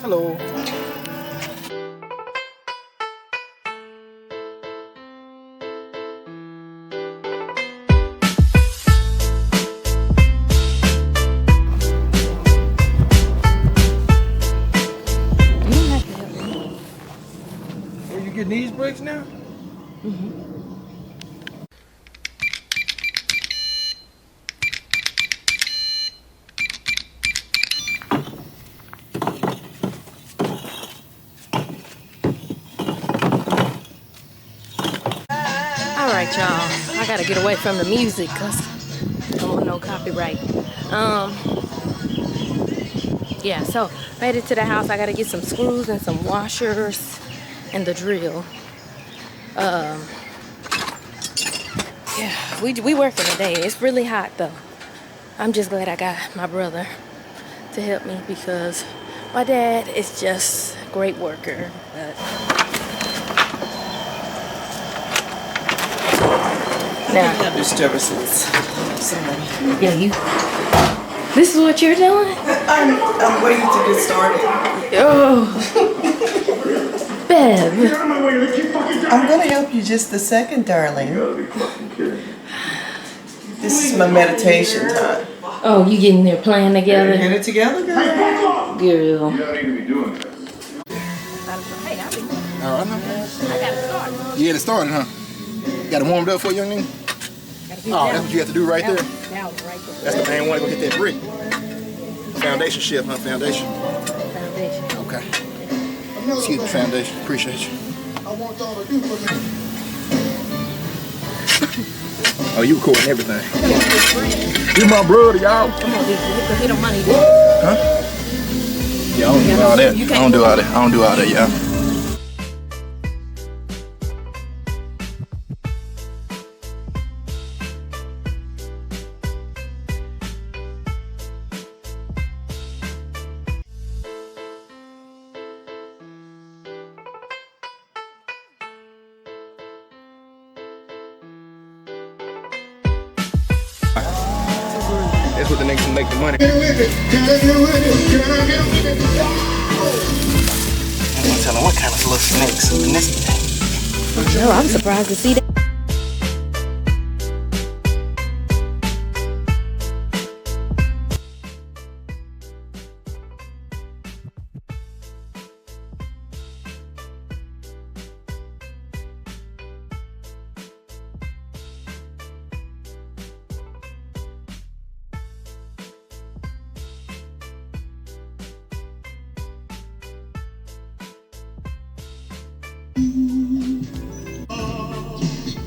Hello. Are you getting these bricks now? Mm-hmm. Alright, y'all. I gotta get away from the music because I don't want no copyright. Yeah, so made it to the house. I gotta get some screws and some washers and the drill. Yeah, we working today. It's really hot though. I'm just glad I got my brother to help me because my dad is just a great worker. But now, have disturbances. Sorry. yeah, you. This is what you're doing? I'm waiting to get started. Oh, Bev. I'm gonna help you just a second, darling. This is my meditation time. Oh, you getting there playing together? Get it together, girl. Girl. You don't need to be doing this. Hey, I All right, now. got it started. You had it started, huh? Got it warmed up for you, young nigga? Oh, that's what you have to do right there? That was right there. That's the main one to go hit that brick. Foundation shift, huh? Foundation. Foundation. Okay. Excuse me, foundation. Appreciate you. Oh, you recording everything. You my brother, y'all. Come on, dude. Hit the money, dude. Huh? Yeah, I don't do all that. I don't do all that. I don't do all that, y'all. That's what the niggas can make the money. I'm gonna tell them what kind of little snakes in this thing. No, I'm surprised to see that.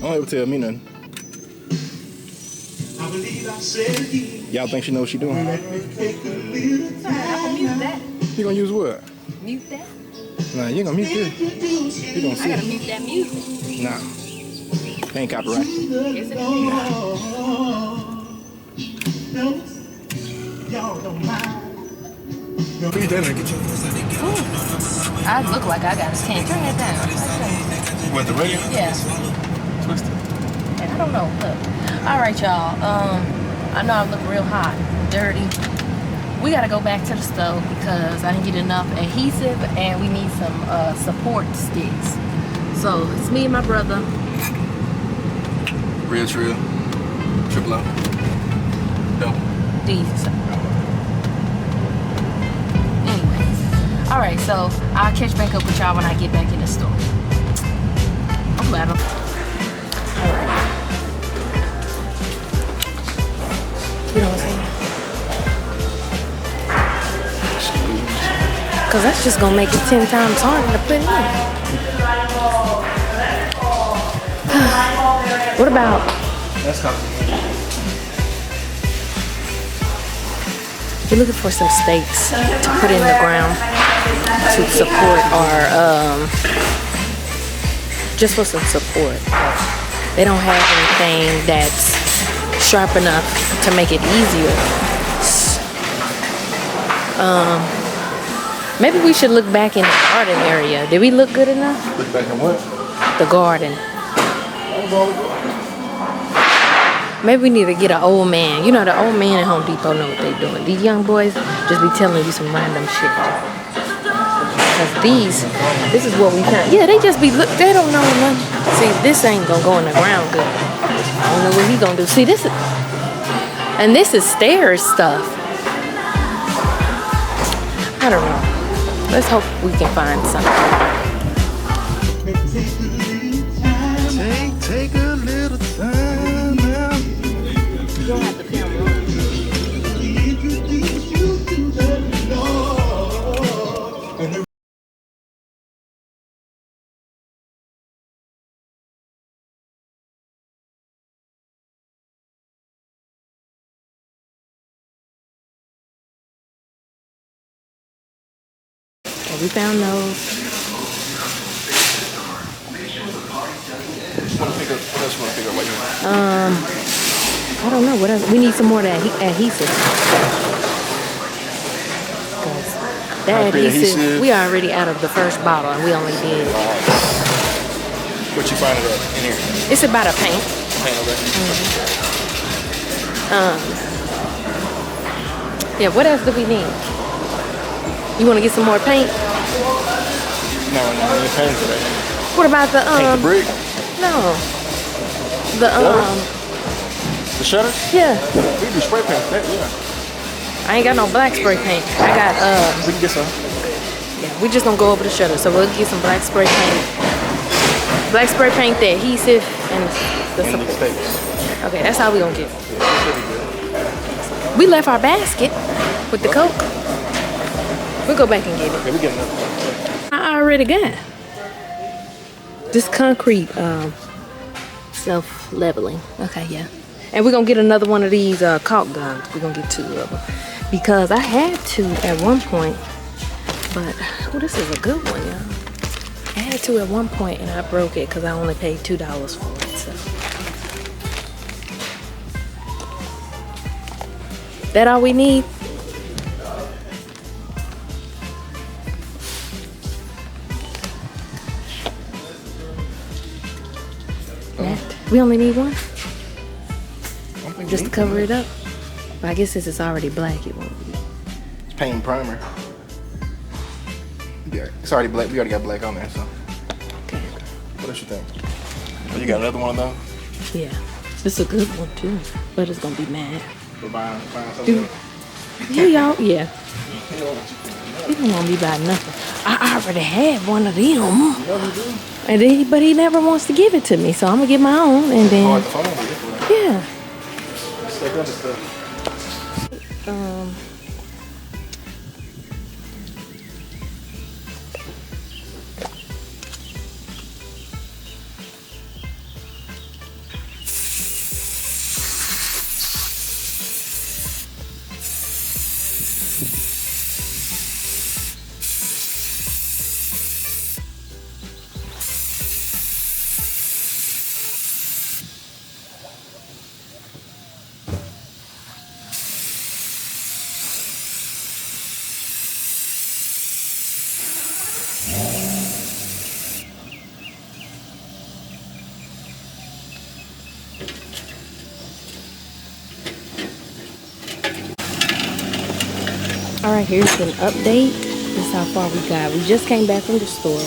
Don't ever tell me nothing. Y'all think she knows what she doing? I can mute that. You gonna use what? Mute that. Nah, you ain't gonna mute this. You gonna I see gotta it. mute that music. Nah. Ain't copyright. Yes, it is. Please, that nigga. I look like I got a 10. Turn that down. What, the radio? Yeah. Twist it. I don't know. Look. All right, y'all. I know I look real hot, dirty. We gotta go back to the stove because I didn't get enough adhesive, and we need some support sticks. So it's me and my brother. Real trill. Triple O. Double. These. Anyways. All right. So I'll catch back up with y'all when I get back in the store. I'm glad I'm. All right. You know what I'm saying? Because that's just going to make it 10 times harder to put in. What about... That's copy. We're looking for some stakes to put in the ground to support our... just for some support. They don't have anything that's sharp enough to make it easier. Maybe we should look back in the garden area. Did we look good enough? Look back in what? The garden. Maybe we need to get an old man. You know, the old man at Home Depot know what they're doing. These young boys just be telling you some random shit. Cause this is what we found. Yeah, they just be look. They don't know nothing. See, this ain't gonna go in the ground good. I don't know what he gonna do. See, this is stairs stuff. I don't know. Let's hope we can find something. Take a little time now. You don't have to film. Okay, we found those. What else you want to pick up right here? I don't know what else. We need some more of that adhesive. That adhesive, we are already out of the first bottle, and we only did. What you find it at in here? It's about a paint. Paint over Yeah. What else do we need? You want to get some more paint? No, we need paint today. What about the Paint the brick? No. The shutter? Yeah. We can do spray paint for that, yeah. I ain't got no black spray paint. I got We can get some. yeah, we just gonna go over the shutter. So we'll get some black spray paint. Black spray paint, the adhesive, and the And these support. staples. Okay, that's all we gonna get. Yeah, that should be good. We left our basket with the Coke. We'll go back and get it. Okay, we get another one. I already got this concrete self-leveling. Okay, yeah. And we're gonna get another one of these caulk guns. We're gonna get 2 of them. Because I had 2 at one point, but oh, this is a good one, y'all. I had 2 at one point and I broke it because I only paid $2 for it. So that all we need? We only need one? Just to cover it up? But I guess since it's already black, it won't be. It's paint and primer. Yeah, it's already black. We already got black on there, so. Okay. What else you think? Oh, you got another one of those? Yeah. This is a good one too. But it's gonna be mad. We're buying something else? Y'all, yeah. He don't want me buy nothing. I already had one of them. And then, but he never wants to give it to me, so I'm gonna get my own and then. The phone? Yeah. Take other stuff. All right, here's an update. This is how far we got. We just came back from the store.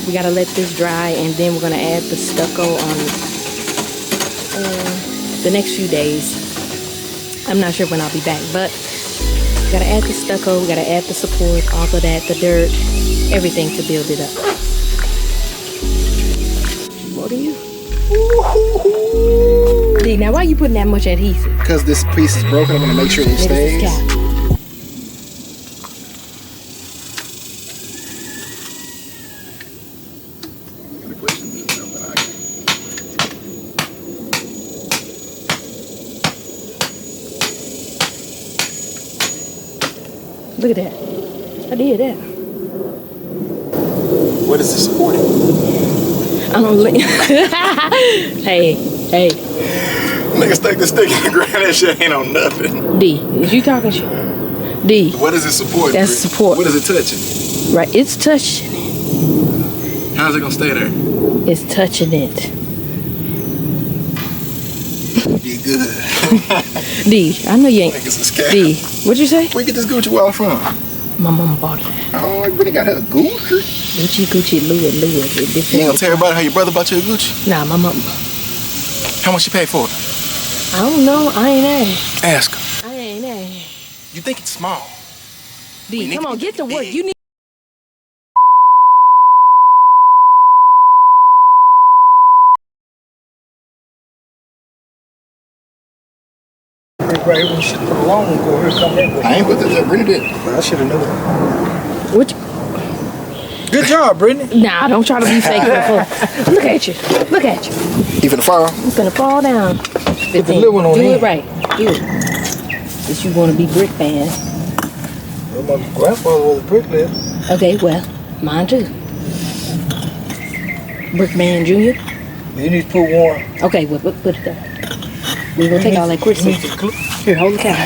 We gotta let this dry, and then we're gonna add the stucco on the next few days. I'm not sure when I'll be back, but we gotta add the stucco. We gotta add the support, all of that, the dirt, everything to build it up. What are you? D, now why are you putting that much adhesive? Because this piece is broken, I'm going to make sure it stays. Look at that. I did that. What is it supporting? I don't Hey. Nigga stuck the stick in the ground, that shit ain't on nothing. D, is you talking shit? D. What is it supporting? That's support. What is it touching? Right, it's touching it. How's it gonna stay there? It's touching it. Be good. D, I know you ain't. Niggas is cat. D, what'd you say? Where you get this Gucci wallet from? My mama bought it. Oh, you really got her a Gucci? Gucci, Louis. You ain't gonna tell everybody how your brother bought you a Gucci? Nah, my mama. How much you paid for it? I don't know. I ain't asked. Ask her. I ain't asked. You think it's small? D, come on, get to work. You need. Right, we should put a long one go here. Come here. I ain't put this up. Brittany did. I should have known. What? Good job, Brittany. Nah, don't try to be fake. Look at you. Look at you. You finna fall? You finna fall down. Put the little one on Do in. it right. Do it. Since you want to be brick fan. Well, my grandfather was a bricklayer. Okay, well, mine too. Brickman Jr. You need to put one. Okay, well, put it there. We're gonna take all that criticism. Here, hold the camera.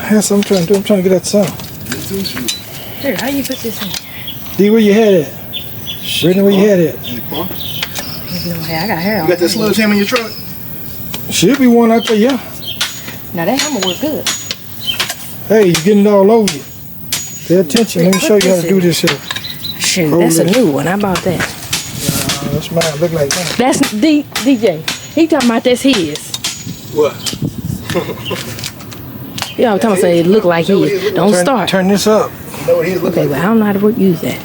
That's what I'm trying to do. I'm trying to get that sound. Here, how you put this in? D, where you had it? Brittany, where you had it? In the car. No, hey, I got hair on. You got that sludge ham in your truck? Should be one out there, yeah. Now that hammer work good. Hey, you're getting it all over you. Pay attention. Let me show you how to do this here. Shoot, Hold that's this. a new one. How about that? That's mine. Look like that. That's DJ. He talking about that's his. What? Y'all talking about it look like his. Don't start. Turn this up. You know what his look Okay, like? well, I don't know how to use that.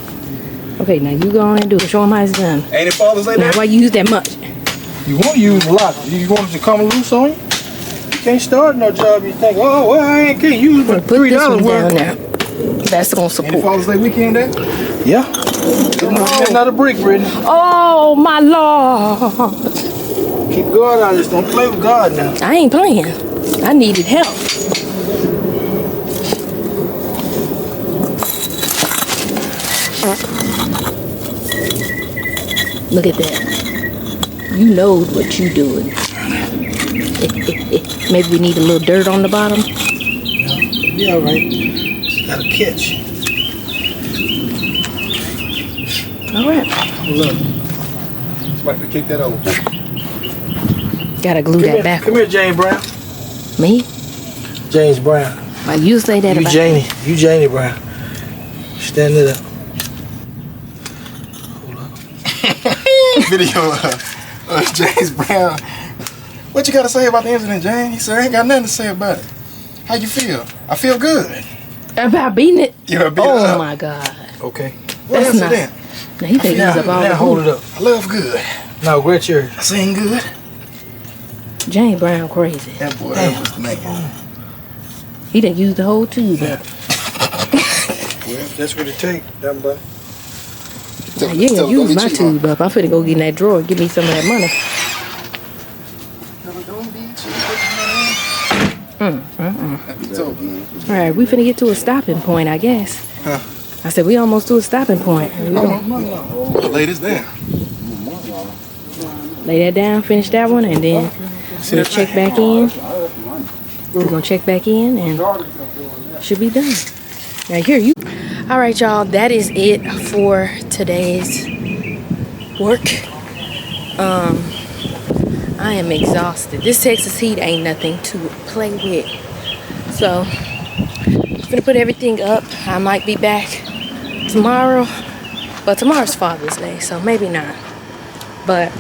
Okay, now you go on and do it. Show him how it's done. Ain't it Father's Day Now, now? why you use that much? You want to use a lot. You want it to come loose on you? You can't start no job. You think, oh, well, I can't use but Put this one $3 down worth. there. That's gonna Ain't it support. Father's Day weekend day? Yeah. That's not a brick, Brittany. Oh, my Lord. Keep God out of this. Don't play with God now. I ain't playing. I needed help. Look at that. You know what you doing. Maybe we need a little dirt on the bottom. Yeah, all right. Just got a catch. All right. Look. Somebody to kick that over. Gotta glue that back. Come here, James Brown. Me? James Brown. Why you say that You about Janie. You Janie Brown. Stand it up. Video of James Brown. What you got to say about the incident, James? He said, I ain't got nothing to say about it. How you feel? I feel good. About beating it? You're beat Oh up. my God. Okay. What That's not. incident? Now he think he's up all Now the hold hoop. it up. I love good. Now, great yours. I sing good. James Brown crazy. That boy, that was the man. He done used the whole tube up. Well, that's what it takes. That buddy. Now, you ain't gonna use my tube up. I'm finna go get in that drawer and give me some of that money. All right, we finna get to a stopping point, I guess. Huh? I said we almost to a stopping point. We gonna Lay this down. lay that down, finish that one, and then we'll check back in. We're gonna check back in and should be done. Now here you. All right, y'all. That is it for today's work. I am exhausted. This Texas heat ain't nothing to play with. So I'm gonna put everything up. I might be back tomorrow, but tomorrow's Father's Day, so maybe not. But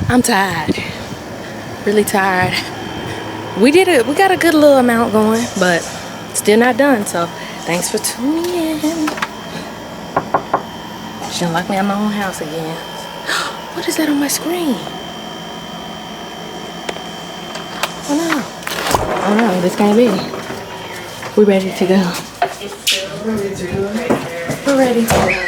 I'm tired, really tired. We got a good little amount going, but still not done. So thanks for tuning in. Shouldn't lock me out of my own house again. What is that on my screen? Oh no. Oh no, this can't be. We're ready to go. We're ready to go.